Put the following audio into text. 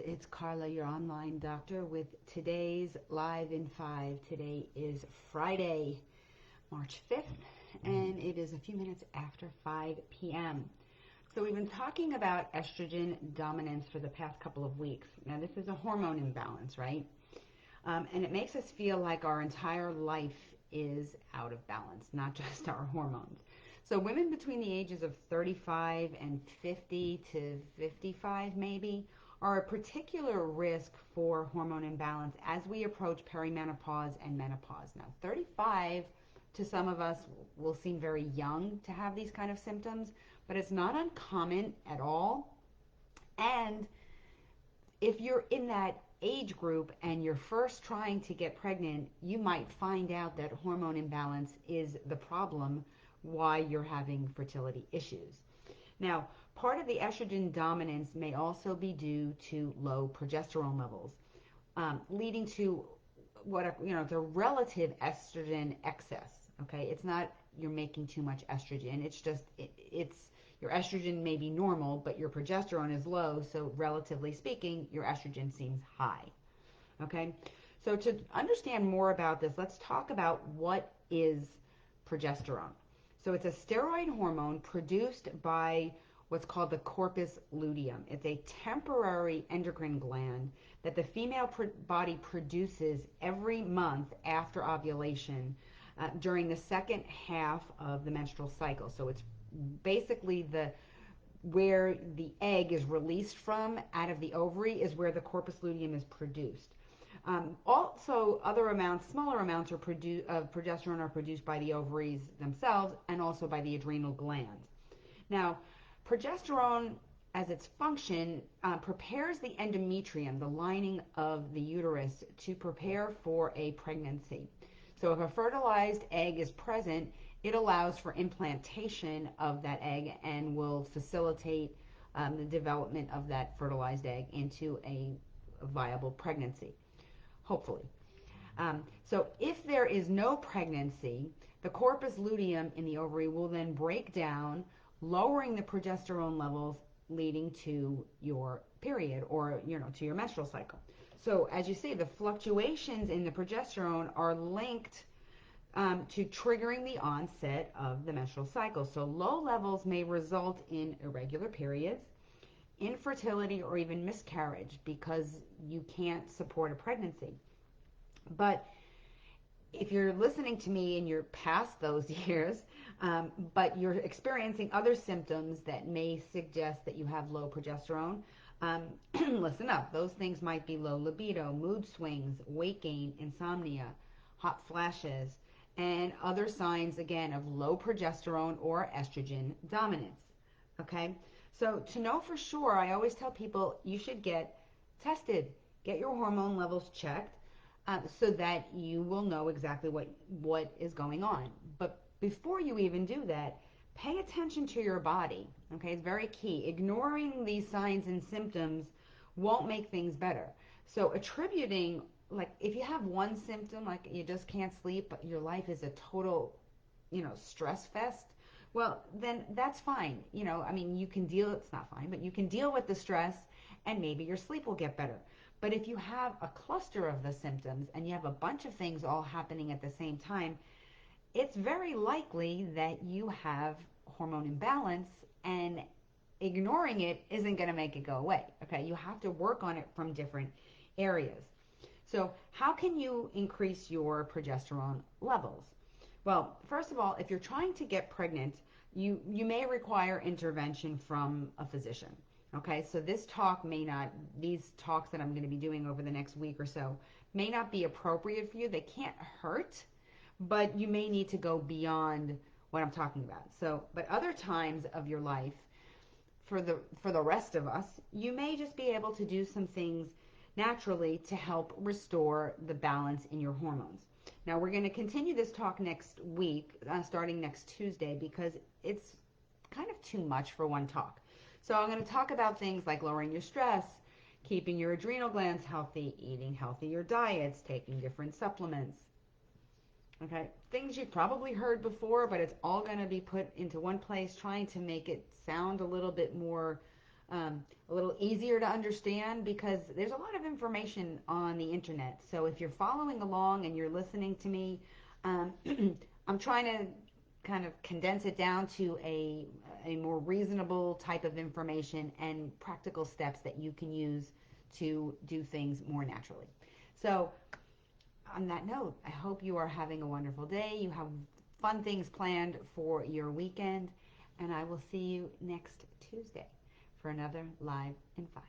It's Carla, your online doctor, with today's Live in 5. Today is Friday, March 5th, and it is a few minutes after 5 p.m. So we've been talking about estrogen dominance for the past couple of weeks. Now, this is a hormone imbalance, right? And it makes us feel like our entire life is out of balance, not just our hormones. So women between the ages of 35 and 50 to 55 maybe are a particular risk for hormone imbalance as we approach perimenopause and menopause. Now, 35 to some of us will seem very young to have these kind of symptoms, but it's not uncommon at all. And if you're in that age group and you're first trying to get pregnant, you might find out that hormone imbalance is the problem why you're having fertility issues. Now, part of the estrogen dominance may also be due to low progesterone levels, leading to the relative estrogen excess. Okay, it's not you're making too much estrogen. It's just it's your estrogen may be normal, but your progesterone is low, so relatively speaking, your estrogen seems high. Okay, so to understand more about this, let's talk about what is progesterone. So it's a steroid hormone produced by what's called the corpus luteum. It's a temporary endocrine gland that the female body produces every month after ovulation during the second half of the menstrual cycle. So it's basically where the egg is released from out of the ovary is where the corpus luteum is produced. Also, other amounts, smaller amounts of progesterone are produced by the ovaries themselves and also by the adrenal glands. Now, progesterone, as its function, prepares the endometrium, the lining of the uterus, to prepare for a pregnancy. So if a fertilized egg is present, it allows for implantation of that egg and will facilitate the development of that fertilized egg into a viable pregnancy, hopefully. So if there is no pregnancy, the corpus luteum in the ovary will then break down, lowering the progesterone levels, leading to your period or to your menstrual cycle. So as you see, the fluctuations in the progesterone are linked to triggering the onset of the menstrual cycle. So low levels may result in irregular periods, infertility, or even miscarriage because you can't support a pregnancy. But if you're listening to me and you're past those years, but you're experiencing other symptoms that may suggest that you have low progesterone, listen up. Those things might be low libido, mood swings, weight gain, insomnia, hot flashes, and other signs, again, of low progesterone or estrogen dominance. Okay? So to know for sure, I always tell people you should get tested. Get your hormone levels checked so that you will know exactly what is going on. But before you even do that, pay attention to your body. Okay? It's very key. Ignoring these signs and symptoms won't make things better. So attributing, like if you have one symptom, like you just can't sleep, but your life is a total, stress fest, well, then that's fine. You can deal, it's not fine, but you can deal with the stress and maybe your sleep will get better. But if you have a cluster of the symptoms and you have a bunch of things all happening at the same time, it's very likely that you have hormone imbalance, and ignoring it isn't going to make it go away. Okay, you have to work on it from different areas. So how can you increase your progesterone levels? Well, first of all, if you're trying to get pregnant, you may require intervention from a physician. Okay, so these talks that I'm going to be doing over the next week or so may not be appropriate for you. They can't hurt, but you may need to go beyond what I'm talking about. So, but other times of your life, for the rest of us, you may just be able to do some things naturally to help restore the balance in your hormones. Now, we're going to continue this talk next week, starting next Tuesday, because it's kind of too much for one talk. So I'm going to talk about things like lowering your stress, keeping your adrenal glands healthy, eating healthier diets, taking different supplements. Okay, things you've probably heard before, but it's all going to be put into one place, trying to make it sound a little bit more a little easier to understand because there's a lot of information on the internet. So if you're following along and you're listening to me, I'm trying to kind of condense it down to a more reasonable type of information and practical steps that you can use to do things more naturally. So on that note, I hope you are having a wonderful day. You have fun things planned for your weekend, and I will see you next Tuesday for another Live in 5.